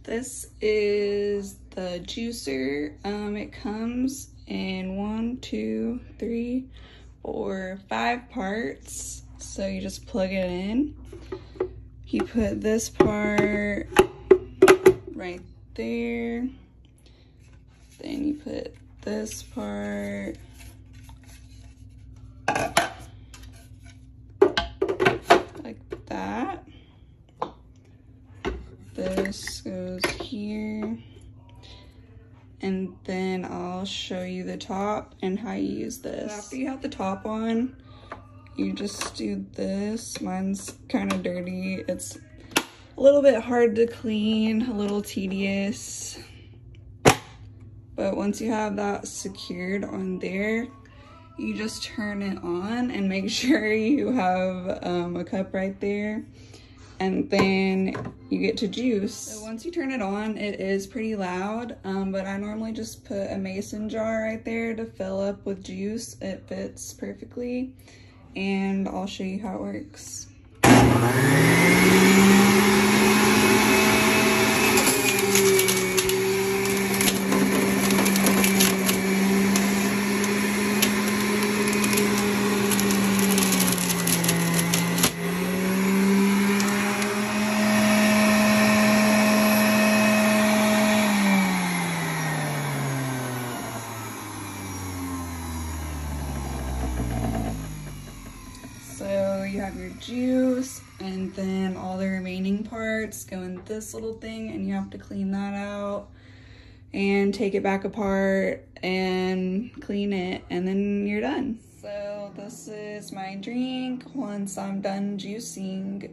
This is the juicer. It comes in 1, 2, 3, 4, 5 parts. So you just plug it in. You put this part right there. Then you put this part like that. This goes here. And then I'll show you the top and how you use this. After you have the top on, you just do this. Mine's kind of dirty. It's a little bit hard to clean, a little tedious. But once you have that secured on there, you just turn it on and make sure you have a cup right there. And then you get to juice. So once you turn it on, it is pretty loud, but I normally just put a mason jar right there to fill up with juice. It fits perfectly, and I'll show you how it works. So you have your juice, and then all the remaining parts go in this little thing, and you have to clean that out and take it back apart and clean it, and then you're done. So this is my drink once I'm done juicing.